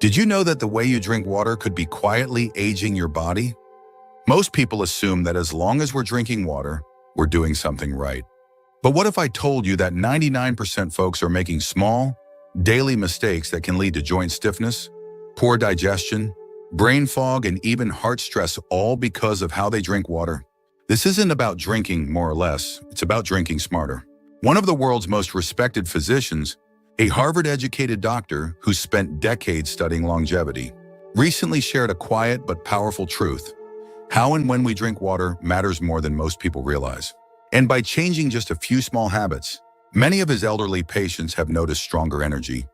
Did you know that the way you drink water could be quietly aging your body? Most people assume that as long as we're drinking water, we're doing something right. But what if I told you that 99% folks are making small, daily mistakes that can lead to joint stiffness, poor digestion, brain fog, and even heart stress, all because of how they drink water? This isn't about drinking more or less, it's about drinking smarter. One of the world's most respected physicians, a Harvard-educated doctor who spent decades studying longevity, recently shared a quiet but powerful truth. How and when we drink water matters more than most people realize. And by changing just a few small habits, many of his elderly patients have noticed stronger energy,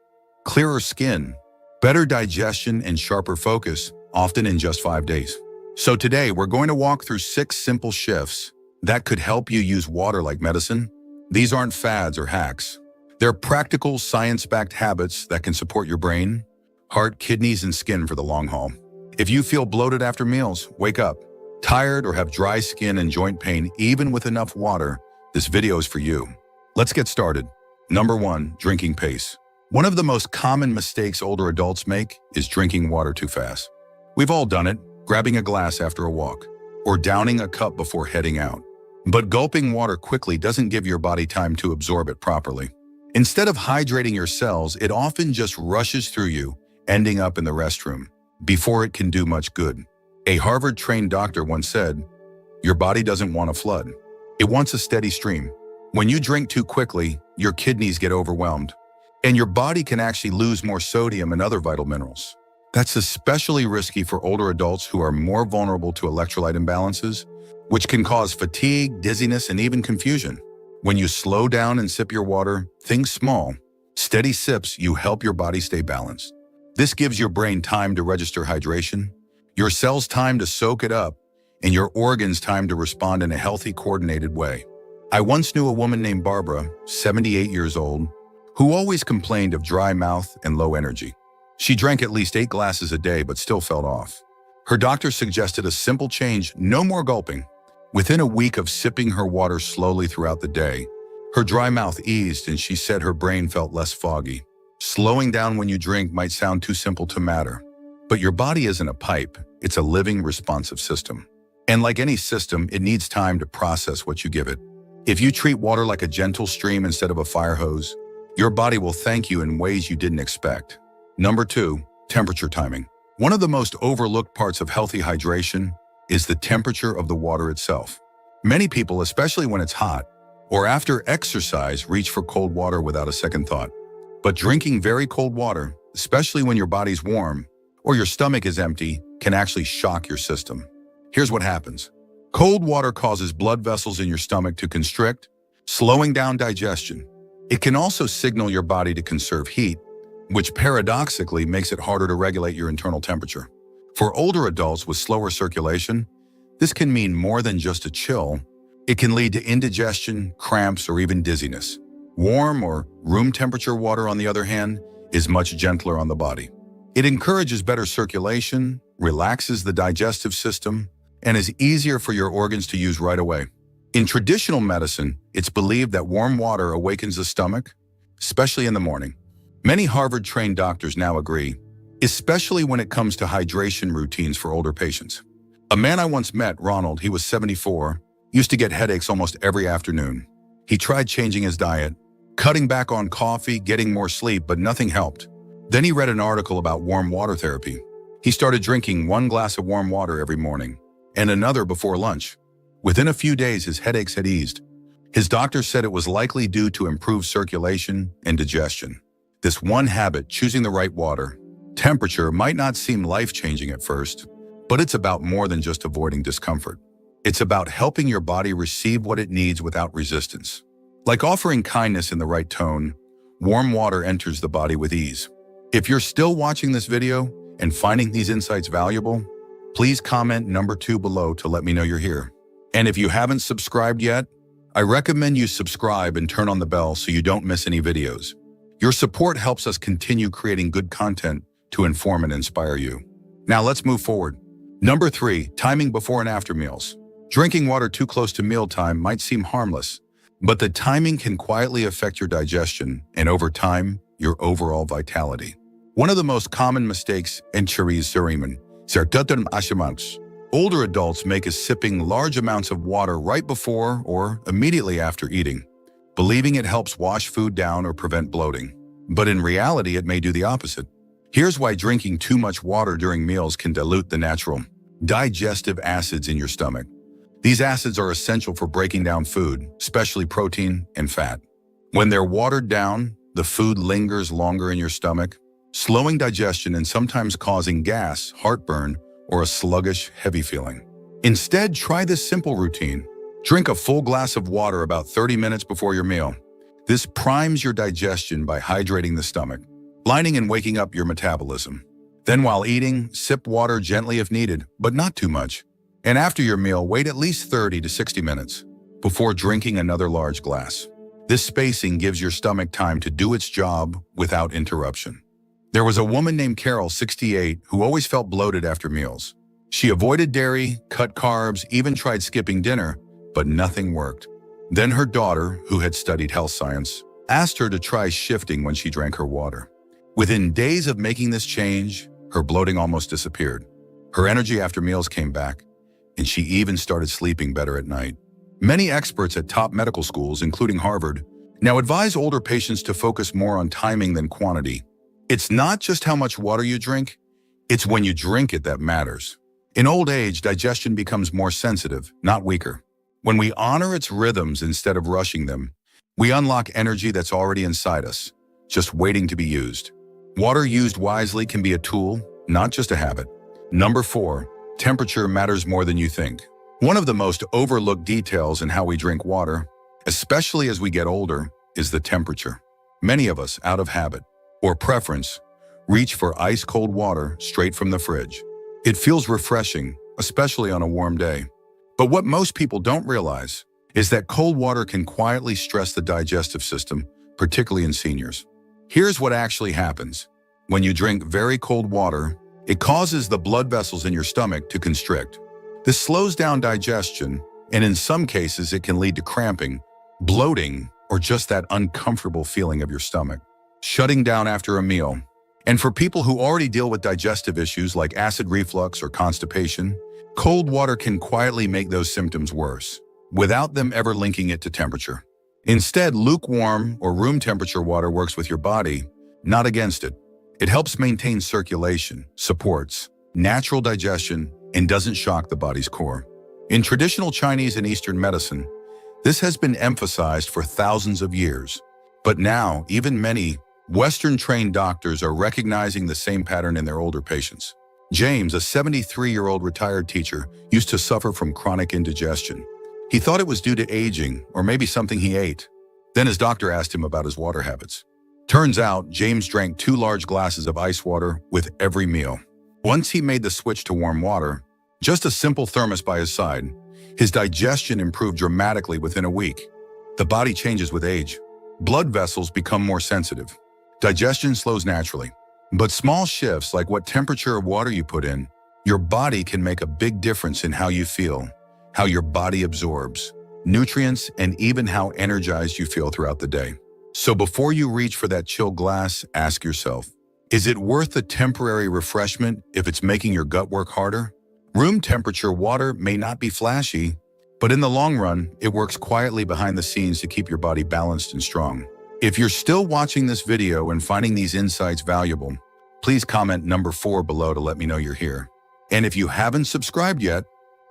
clearer skin, better digestion, and sharper focus, often in just 5 days. So today, we're going to walk through 6 simple shifts that could help you use water like medicine. These aren't fads or hacks. They're practical, science-backed habits that can support your brain, heart, kidneys, and skin for the long haul. If you feel bloated after meals, wake up. Tired or have dry skin and joint pain, even with enough water, this video is for you. Let's get started. Number 1, drinking pace. One of the most common mistakes older adults make is drinking water too fast. We've all done it, grabbing a glass after a walk, or downing a cup before heading out. But gulping water quickly doesn't give your body time to absorb it properly. Instead of hydrating your cells, it often just rushes through you, ending up in the restroom, before it can do much good. A Harvard-trained doctor once said, "Your body doesn't want a flood. It wants a steady stream." When you drink too quickly, your kidneys get overwhelmed, and your body can actually lose more sodium and other vital minerals. That's especially risky for older adults who are more vulnerable to electrolyte imbalances, which can cause fatigue, dizziness, and even confusion. When you slow down and sip your water, think small, steady sips, you help your body stay balanced. This gives your brain time to register hydration, your cells time to soak it up, and your organs time to respond in a healthy, coordinated way. I once knew a woman named Barbara, 78 years old, who always complained of dry mouth and low energy. She drank at least 8 glasses a day but still felt off. Her doctor suggested a simple change: no more gulping. Within a week of sipping her water slowly throughout the day, her dry mouth eased and she said her brain felt less foggy. Slowing down when you drink might sound too simple to matter, but your body isn't a pipe, it's a living, responsive system. And like any system, it needs time to process what you give it. If you treat water like a gentle stream instead of a fire hose, your body will thank you in ways you didn't expect. Number 2, temperature timing. One of the most overlooked parts of healthy hydration is the temperature of the water itself. Many people, especially when it's hot or after exercise, reach for cold water without a second thought. But drinking very cold water, especially when your body's warm or your stomach is empty, can actually shock your system. Here's what happens. Cold water causes blood vessels in your stomach to constrict, slowing down digestion. It can also signal your body to conserve heat, which paradoxically makes it harder to regulate your internal temperature. For older adults with slower circulation, this can mean more than just a chill. It can lead to indigestion, cramps, or even dizziness. Warm or room temperature water, on the other hand, is much gentler on the body. It encourages better circulation, relaxes the digestive system, and is easier for your organs to use right away. In traditional medicine, it's believed that warm water awakens the stomach, especially in the morning. Many Harvard-trained doctors now agree, especially when it comes to hydration routines for older patients. A man I once met, Ronald, he was 74, used to get headaches almost every afternoon. He tried changing his diet, cutting back on coffee, getting more sleep, but nothing helped. Then he read an article about warm water therapy. He started drinking 1 glass of warm water every morning and another before lunch. Within a few days, his headaches had eased. His doctor said it was likely due to improved circulation and digestion. This one habit, choosing the right water, temperature, might not seem life-changing at first, but it's about more than just avoiding discomfort. It's about helping your body receive what it needs without resistance. Like offering kindness in the right tone, warm water enters the body with ease. If you're still watching this video and finding these insights valuable, please comment number 2 below to let me know you're here. And if you haven't subscribed yet, I recommend you subscribe and turn on the bell so you don't miss any videos. Your support helps us continue creating good content to inform and inspire you. Now let's move forward. Number 3, timing before and after meals. Drinking water too close to mealtime might seem harmless, but the timing can quietly affect your digestion and, over time, your overall vitality. One of the most common mistakes in tourism is older adults make is sipping large amounts of water right before or immediately after eating, believing it helps wash food down or prevent bloating. But in reality, it may do the opposite. Here's why drinking too much water during meals can dilute the natural digestive acids in your stomach. These acids are essential for breaking down food, especially protein and fat. When they're watered down, the food lingers longer in your stomach, slowing digestion and sometimes causing gas, heartburn, or a sluggish, heavy feeling. Instead, try this simple routine. Drink a full glass of water about 30 minutes before your meal. This primes your digestion by hydrating the stomach, lining and waking up your metabolism. Then while eating, sip water gently if needed, but not too much. And after your meal, wait at least 30 to 60 minutes before drinking another large glass. This spacing gives your stomach time to do its job without interruption. There was a woman named Carol, 68, who always felt bloated after meals. She avoided dairy, cut carbs, even tried skipping dinner, but nothing worked. Then her daughter, who had studied health science, asked her to try shifting when she drank her water. Within days of making this change, her bloating almost disappeared. Her energy after meals came back, and she even started sleeping better at night. Many experts at top medical schools, including Harvard, now advise older patients to focus more on timing than quantity. It's not just how much water you drink, it's when you drink it that matters. In old age, digestion becomes more sensitive, not weaker. When we honor its rhythms instead of rushing them, we unlock energy that's already inside us, just waiting to be used. Water used wisely can be a tool, not just a habit. Number 4, temperature matters more than you think. One of the most overlooked details in how we drink water, especially as we get older, is the temperature. Many of us, out of habit or preference, reach for ice-cold water straight from the fridge. It feels refreshing, especially on a warm day. But what most people don't realize is that cold water can quietly stress the digestive system, particularly in seniors. Here's what actually happens. When you drink very cold water, it causes the blood vessels in your stomach to constrict. This slows down digestion, and in some cases, it can lead to cramping, bloating, or just that uncomfortable feeling of your stomach shutting down after a meal. And for people who already deal with digestive issues like acid reflux or constipation, cold water can quietly make those symptoms worse, without them ever linking it to temperature. Instead, lukewarm or room temperature water works with your body, not against it. It helps maintain circulation, supports natural digestion, and doesn't shock the body's core. In traditional Chinese and Eastern medicine, this has been emphasized for thousands of years. But now, even many Western-trained doctors are recognizing the same pattern in their older patients. James, a 73-year-old retired teacher, used to suffer from chronic indigestion. He thought it was due to aging or maybe something he ate. Then his doctor asked him about his water habits. Turns out, James drank 2 large glasses of ice water with every meal. Once he made the switch to warm water, just a simple thermos by his side, his digestion improved dramatically within a week. The body changes with age. Blood vessels become more sensitive. Digestion slows naturally. But small shifts like what temperature of water you put in, your body can make a big difference in how you feel, how your body absorbs nutrients, and even how energized you feel throughout the day. So before you reach for that chilled glass, ask yourself, is it worth the temporary refreshment if it's making your gut work harder? Room temperature water may not be flashy, but in the long run, it works quietly behind the scenes to keep your body balanced and strong. If you're still watching this video and finding these insights valuable, please comment number 4 below to let me know you're here. And if you haven't subscribed yet,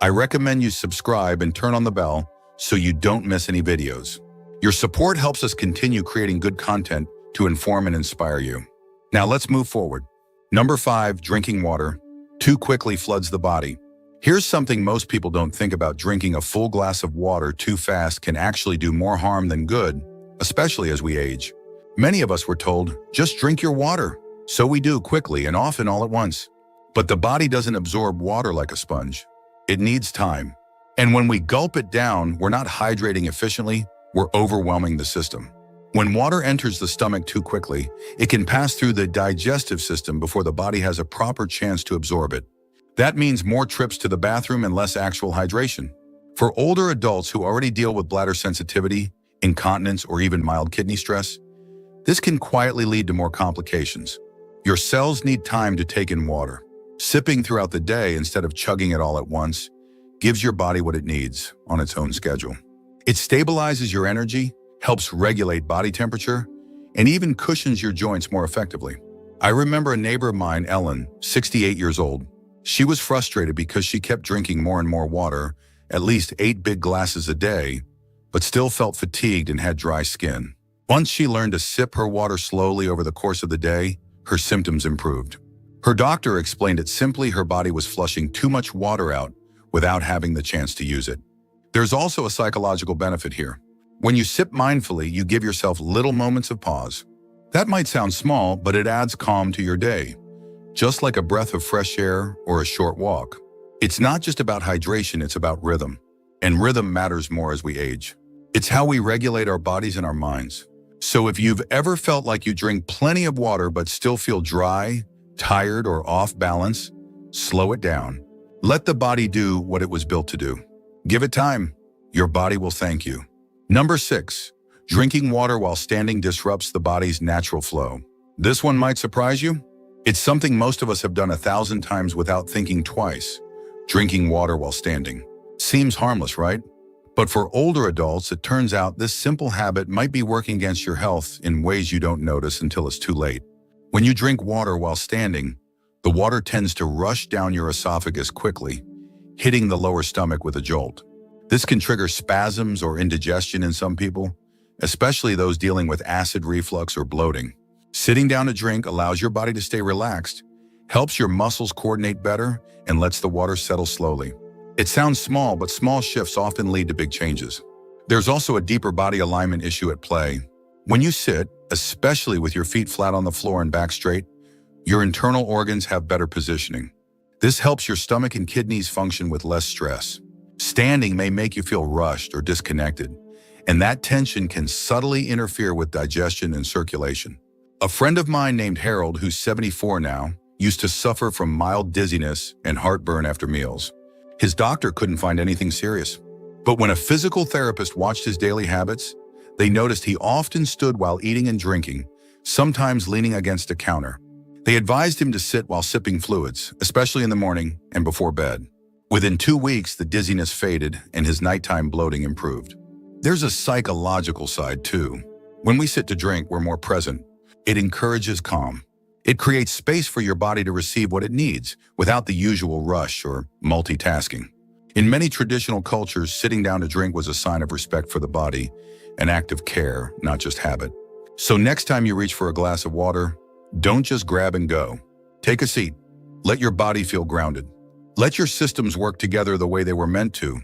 I recommend you subscribe and turn on the bell so you don't miss any videos. Your support helps us continue creating good content to inform and inspire you. Now let's move forward. Number 5, drinking water too quickly floods the body. Here's something most people don't think about. Drinking a full glass of water too fast can actually do more harm than good, especially as we age. Many of us were told, just drink your water. So we do, quickly and often all at once. But the body doesn't absorb water like a sponge. It needs time. And when we gulp it down, we're not hydrating efficiently, we're overwhelming the system. When water enters the stomach too quickly, it can pass through the digestive system before the body has a proper chance to absorb it. That means more trips to the bathroom and less actual hydration. For older adults who already deal with bladder sensitivity, incontinence, or even mild kidney stress, this can quietly lead to more complications. Your cells need time to take in water. Sipping throughout the day instead of chugging it all at once gives your body what it needs on its own schedule. It stabilizes your energy, helps regulate body temperature, and even cushions your joints more effectively. I remember a neighbor of mine, Ellen, 68 years old. She was frustrated because she kept drinking more and more water, at least 8 big glasses a day, but still felt fatigued and had dry skin. Once she learned to sip her water slowly over the course of the day, her symptoms improved. Her doctor explained it simply her body was flushing too much water out without having the chance to use it. There's also a psychological benefit here. When you sip mindfully, you give yourself little moments of pause. That might sound small, but it adds calm to your day, just like a breath of fresh air or a short walk. It's not just about hydration, it's about rhythm. And rhythm matters more as we age. It's how we regulate our bodies and our minds. So if you've ever felt like you drink plenty of water but still feel dry, tired, or off balance, slow it down. Let the body do what it was built to do. Give it time. Your body will thank you. Number 6, drinking water while standing disrupts the body's natural flow. This one might surprise you. It's something most of us have done 1,000 times without thinking twice. Drinking water while standing. Seems harmless, right? But for older adults, it turns out this simple habit might be working against your health in ways you don't notice until it's too late. When you drink water while standing, the water tends to rush down your esophagus quickly, hitting the lower stomach with a jolt. This can trigger spasms or indigestion in some people, especially those dealing with acid reflux or bloating. Sitting down to drink allows your body to stay relaxed, helps your muscles coordinate better, and lets the water settle slowly. It sounds small, but small shifts often lead to big changes. There's also a deeper body alignment issue at play. When you sit, especially with your feet flat on the floor and back straight, your internal organs have better positioning. This helps your stomach and kidneys function with less stress. Standing may make you feel rushed or disconnected, and that tension can subtly interfere with digestion and circulation. A friend of mine named Harold, who's 74 now, used to suffer from mild dizziness and heartburn after meals. His doctor couldn't find anything serious. But when a physical therapist watched his daily habits, they noticed he often stood while eating and drinking, sometimes leaning against a counter. They advised him to sit while sipping fluids, especially in the morning and before bed. Within 2 weeks, the dizziness faded and his nighttime bloating improved. There's a psychological side too. When we sit to drink, we're more present. It encourages calm. It creates space for your body to receive what it needs without the usual rush or multitasking. In many traditional cultures, sitting down to drink was a sign of respect for the body, an act of care, not just habit. So next time you reach for a glass of water, don't just grab and go. Take a seat. Let your body feel grounded. Let your systems work together the way they were meant to.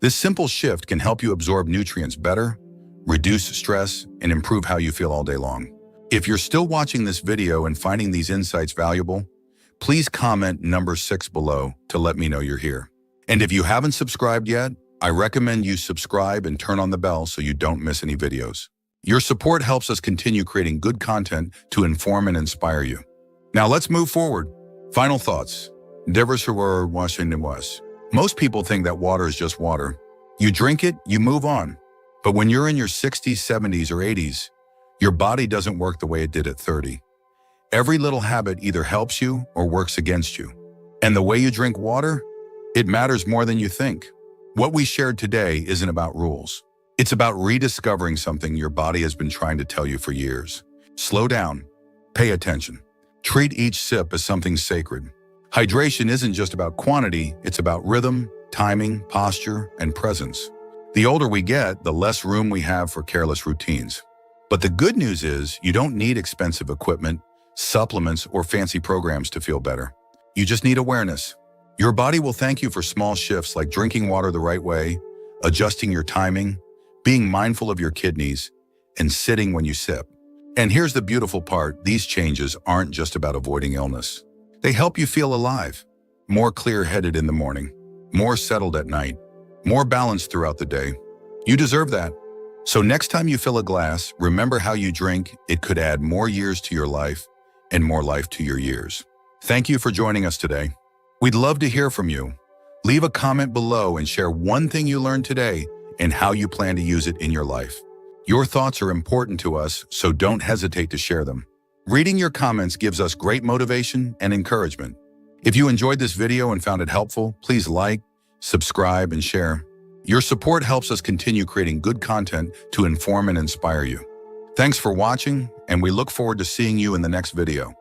This simple shift can help you absorb nutrients better, reduce stress, and improve how you feel all day long. If you're still watching this video and finding these insights valuable, please comment number 6 below to let me know you're here. And if you haven't subscribed yet, I recommend you subscribe and turn on the bell so you don't miss any videos. Your support helps us continue creating good content to inform and inspire you. Now let's move forward. Final thoughts. Most people think that water is just water. You drink it, you move on. But when you're in your 60s, 70s, or 80s, your body doesn't work the way it did at 30. Every little habit either helps you or works against you. And the way you drink water, it matters more than you think. What we shared today isn't about rules. It's about rediscovering something your body has been trying to tell you for years. Slow down. Pay attention. Treat each sip as something sacred. Hydration isn't just about quantity, it's about rhythm, timing, posture, and presence. The older we get, the less room we have for careless routines. But the good news is you don't need expensive equipment, supplements, or fancy programs to feel better. You just need awareness. Your body will thank you for small shifts like drinking water the right way, adjusting your timing, being mindful of your kidneys, and sitting when you sip. And here's the beautiful part, these changes aren't just about avoiding illness. They help you feel alive, more clear-headed in the morning, more settled at night, more balanced throughout the day. You deserve that. So next time you fill a glass, remember how you drink. It could add more years to your life and more life to your years. Thank you for joining us today. We'd love to hear from you. Leave a comment below and share one thing you learned today and how you plan to use it in your life. Your thoughts are important to us, so don't hesitate to share them. Reading your comments gives us great motivation and encouragement. If you enjoyed this video and found it helpful, please like, subscribe, and share. Your support helps us continue creating good content to inform and inspire you. Thanks for watching, and we look forward to seeing you in the next video.